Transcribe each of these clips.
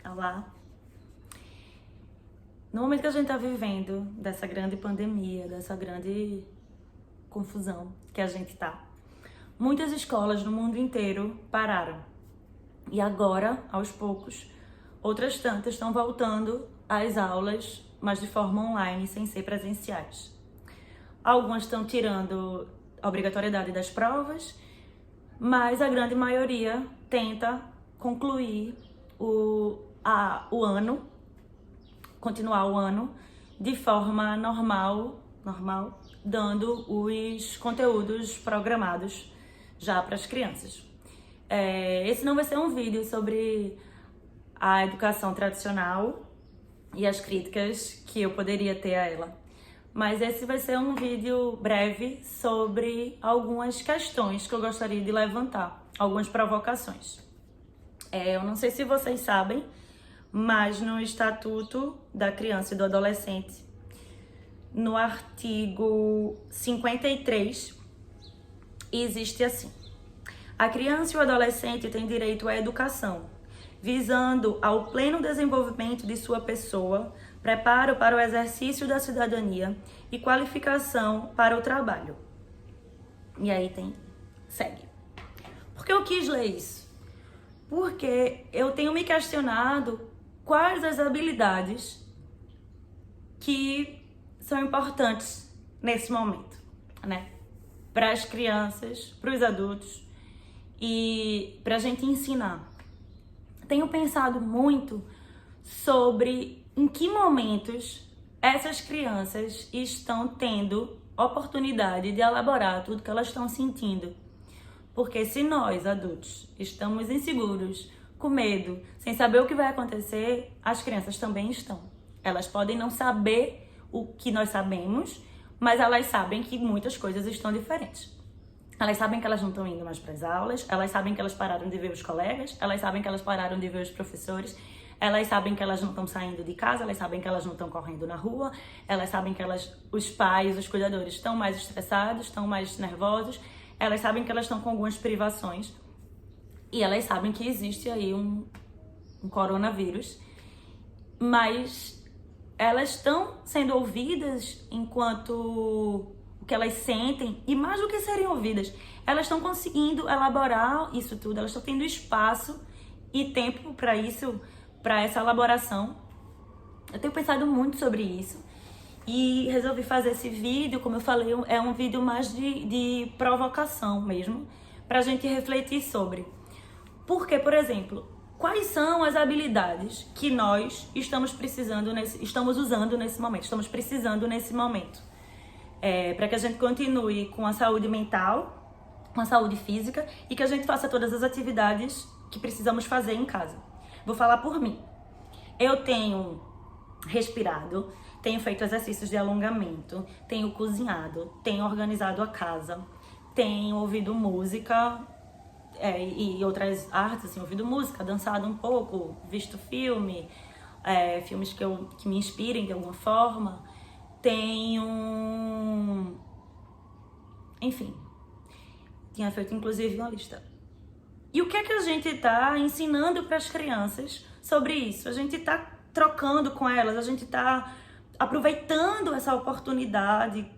Olá. No momento que a gente está vivendo dessa grande pandemia, dessa grande confusão que a gente está, muitas escolas no mundo inteiro pararam. E agora, aos poucos, outras tantas estão voltando às aulas, mas de forma online, sem ser presenciais. Algumas estão tirando a obrigatoriedade das provas, mas a grande maioria tenta concluir o ano, continuar o ano de forma normal, dando os conteúdos programados já para as crianças. Esse não vai ser um vídeo sobre a educação tradicional e as críticas que eu poderia ter a ela, mas esse vai ser um vídeo breve sobre algumas questões que eu gostaria de levantar, algumas provocações. Eu não sei se vocês sabem, mas no Estatuto da Criança e do Adolescente, no artigo 53, existe assim: a criança e o adolescente têm direito à educação, visando ao pleno desenvolvimento de sua pessoa, preparo para o exercício da cidadania e qualificação para o trabalho. E aí segue. Por que eu quis ler isso? Porque eu tenho me questionado quais as habilidades que são importantes nesse momento, né? Para as crianças, para os adultos e para a gente ensinar. Tenho pensado muito sobre em que momentos essas crianças estão tendo oportunidade de elaborar tudo que elas estão sentindo. Porque se nós, adultos, estamos inseguros, com medo, sem saber o que vai acontecer, as crianças também estão. Elas podem não saber o que nós sabemos, mas elas sabem que muitas coisas estão diferentes. Elas sabem que elas não estão indo mais para as aulas, elas sabem que elas pararam de ver os colegas, elas sabem que elas pararam de ver os professores, elas sabem que elas não estão saindo de casa, elas sabem que elas não estão correndo na rua, elas sabem que os pais, os cuidadores estão mais estressados, estão mais nervosos, elas sabem que elas estão com algumas privações e elas sabem que existe aí um coronavírus, mas elas estão sendo ouvidas enquanto o que elas sentem, e mais do que serem ouvidas, elas estão conseguindo elaborar isso tudo, elas estão tendo espaço e tempo para isso, para essa elaboração. Eu tenho pensado muito sobre isso e resolvi fazer esse vídeo, como eu falei, é um vídeo mais de provocação mesmo, pra gente refletir sobre. Porque, por exemplo, quais são as habilidades que nós estamos precisando, estamos usando nesse momento, estamos precisando nesse momento? Para que a gente continue com a saúde mental, com a saúde física e que a gente faça todas as atividades que precisamos fazer em casa. Vou falar por mim. Eu tenho respirado, tenho feito exercícios de alongamento, tenho cozinhado, tenho organizado a casa, tenho ouvido música e outras artes, assim, ouvido música, dançado um pouco, visto filmes que me inspirem de alguma forma. Enfim, tinha feito inclusive uma lista. E o que é que a gente está ensinando para as crianças sobre isso? A gente está trocando com elas, a gente está aproveitando essa oportunidade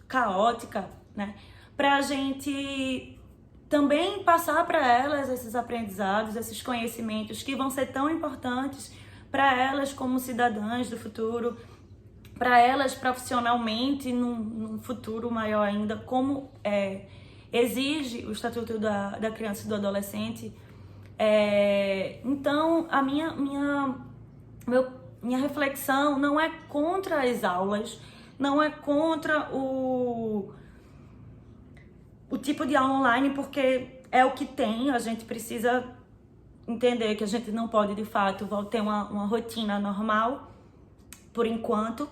caótica, né? Para a gente também passar para elas esses aprendizados, esses conhecimentos que vão ser tão importantes para elas como cidadãs do futuro, para elas profissionalmente num futuro maior ainda, como exige o Estatuto da Criança e do Adolescente. Então, a minha reflexão não é contra as aulas, não é contra o tipo de aula online, porque é o que tem. A gente precisa entender que a gente não pode, de fato, ter uma rotina normal, por enquanto,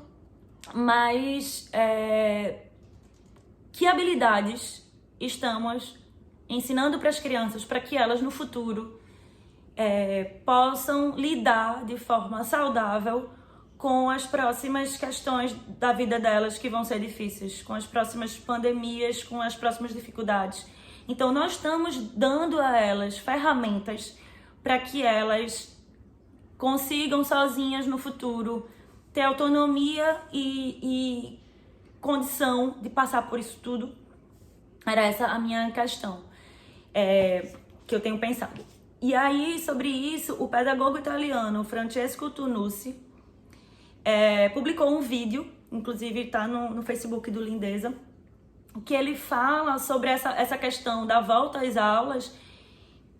mas que habilidades estamos ensinando para as crianças para que elas no futuro possam lidar de forma saudável com as próximas questões da vida delas que vão ser difíceis, com as próximas pandemias, com as próximas dificuldades. Então nós estamos dando a elas ferramentas para que elas consigam sozinhas no futuro ter autonomia e condição de passar por isso tudo. Era essa a minha questão que eu tenho pensado. E aí, sobre isso, o pedagogo italiano Francesco Tonucci publicou um vídeo, inclusive está no Facebook do Lindeza, que ele fala sobre essa questão da volta às aulas,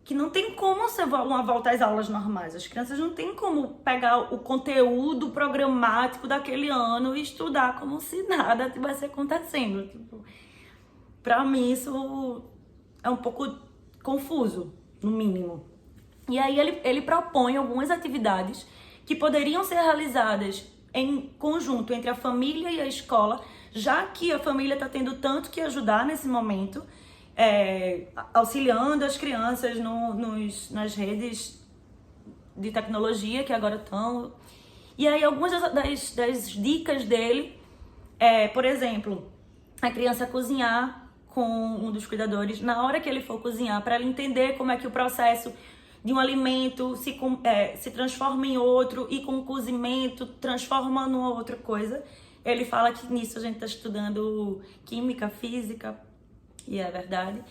que não tem como ser uma volta às aulas normais. As crianças não tem como pegar o conteúdo programático daquele ano e estudar como se nada tivesse acontecendo. Tipo, pra mim isso é um pouco confuso, no mínimo. E aí ele propõe algumas atividades que poderiam ser realizadas em conjunto entre a família e a escola, já que a família está tendo tanto que ajudar nesse momento, auxiliando as crianças nas redes de tecnologia que agora estão. E aí algumas das dicas dele por exemplo, a criança cozinhar com um dos cuidadores na hora que ele for cozinhar, para ele entender como é que o processo de um alimento se transforma em outro e com o cozimento transforma numa outra coisa. Ele fala que nisso a gente está estudando química, física, e é verdade.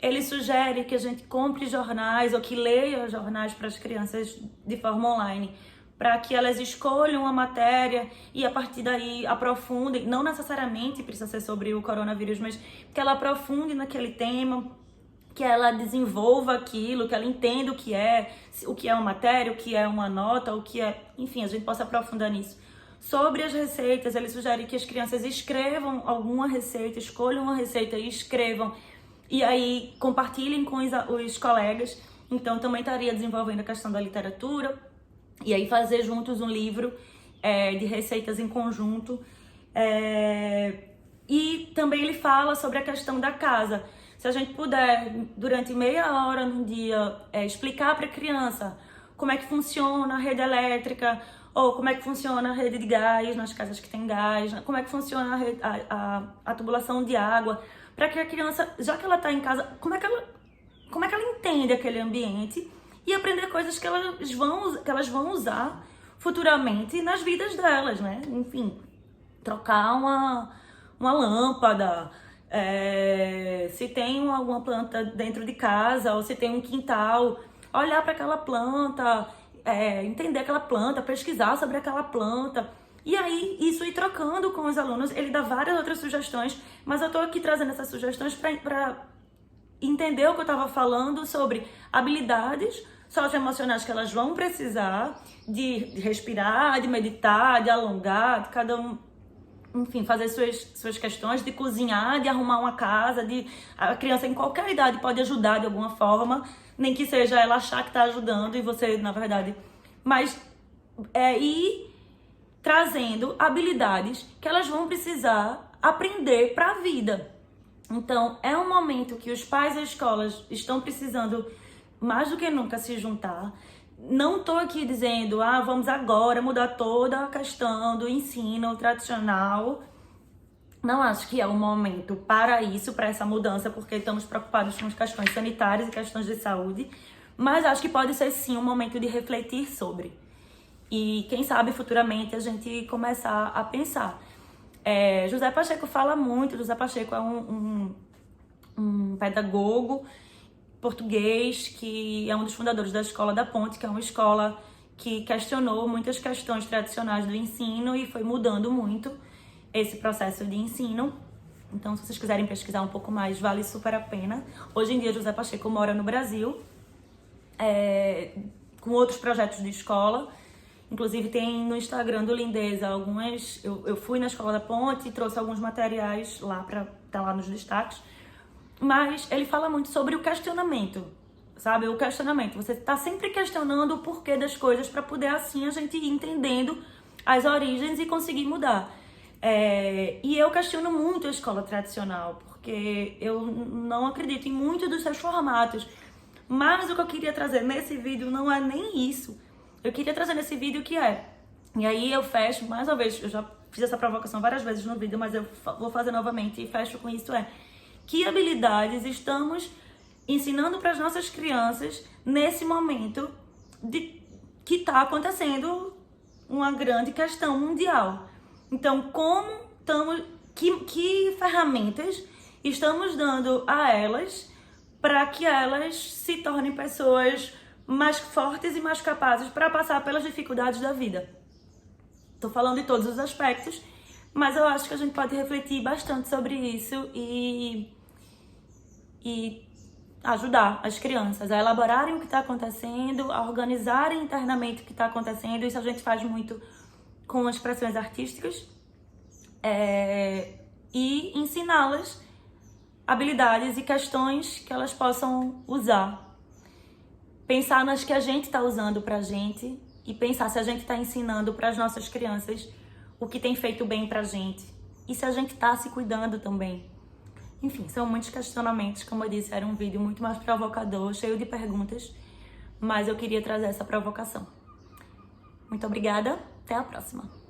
Ele sugere que a gente compre jornais ou que leia jornais para as crianças de forma online, para que elas escolham a matéria e a partir daí aprofundem, não necessariamente precisa ser sobre o coronavírus, mas que ela aprofunde naquele tema, que ela desenvolva aquilo, que ela entenda o que é uma matéria, o que é uma nota, o que é... Enfim, a gente possa aprofundar nisso. Sobre as receitas, ele sugere que as crianças escrevam alguma receita, escolham uma receita e escrevam, e aí compartilhem com os colegas. Então também estaria desenvolvendo a questão da literatura, e aí fazer juntos um livro de receitas em conjunto. E também ele fala sobre a questão da casa. Se a gente puder, durante meia hora no dia, explicar para a criança como é que funciona a rede elétrica, ou como é que funciona a rede de gás nas casas que tem gás, como é que funciona a tubulação de água, para que a criança, já que ela está em casa, como é que ela entende aquele ambiente e aprender coisas que elas vão usar futuramente nas vidas delas, né? Enfim, trocar uma lâmpada, se tem alguma planta dentro de casa ou se tem um quintal, olhar para aquela planta, entender aquela planta, pesquisar sobre aquela planta. E aí, isso ir trocando com os alunos. Ele dá várias outras sugestões, mas eu tô aqui trazendo essas sugestões para entender o que eu estava falando sobre habilidades socioemocionais que elas vão precisar de respirar, de meditar, de alongar, de cada um, enfim, fazer suas questões, de cozinhar, de arrumar uma casa, a criança em qualquer idade pode ajudar de alguma forma, nem que seja ela achar que está ajudando e você, na verdade, mas ir trazendo habilidades que elas vão precisar aprender para a vida. Então, é um momento que os pais e as escolas estão precisando mais do que nunca se juntar. Não estou aqui dizendo, vamos agora mudar toda a questão do ensino tradicional. Não acho que é o momento para isso, para essa mudança, porque estamos preocupados com as questões sanitárias e questões de saúde. Mas acho que pode ser sim um momento de refletir sobre. E quem sabe futuramente a gente começar a pensar. José Pacheco fala muito. José Pacheco é um pedagogo português que é um dos fundadores da Escola da Ponte, que é uma escola que questionou muitas questões tradicionais do ensino e foi mudando muito esse processo de ensino. Então, se vocês quiserem pesquisar um pouco mais, vale super a pena. Hoje em dia, José Pacheco mora no Brasil, com outros projetos de escola. Inclusive, tem no Instagram do Lindeza algumas... Eu fui na Escola da Ponte e trouxe alguns materiais lá para estar lá nos destaques. Mas ele fala muito sobre o questionamento, sabe? O questionamento. Você está sempre questionando o porquê das coisas para poder, assim, a gente ir entendendo as origens e conseguir mudar. E eu questiono muito a escola tradicional, porque eu não acredito em muito dos seus formatos. Mas o que eu queria trazer nesse vídeo não é nem isso. Eu queria trazer nesse vídeo e aí eu fecho, mais uma vez, eu já fiz essa provocação várias vezes no vídeo, mas eu vou fazer novamente e fecho com isso, que habilidades estamos ensinando para as nossas crianças nesse momento que está acontecendo uma grande questão mundial. Então, que ferramentas estamos dando a elas para que elas se tornem pessoas mais fortes e mais capazes para passar pelas dificuldades da vida? Tô falando de todos os aspectos, mas eu acho que a gente pode refletir bastante sobre isso e ajudar as crianças a elaborarem o que está acontecendo, a organizarem internamente o que está acontecendo. Isso a gente faz muito com expressões artísticas, e ensiná-las habilidades e questões que elas possam usar. Pensar nas que a gente está usando pra gente e pensar se a gente está ensinando para as nossas crianças o que tem feito bem pra gente e se a gente está se cuidando também. Enfim, são muitos questionamentos. Como eu disse, era um vídeo muito mais provocador, cheio de perguntas, mas eu queria trazer essa provocação. Muito obrigada, até a próxima.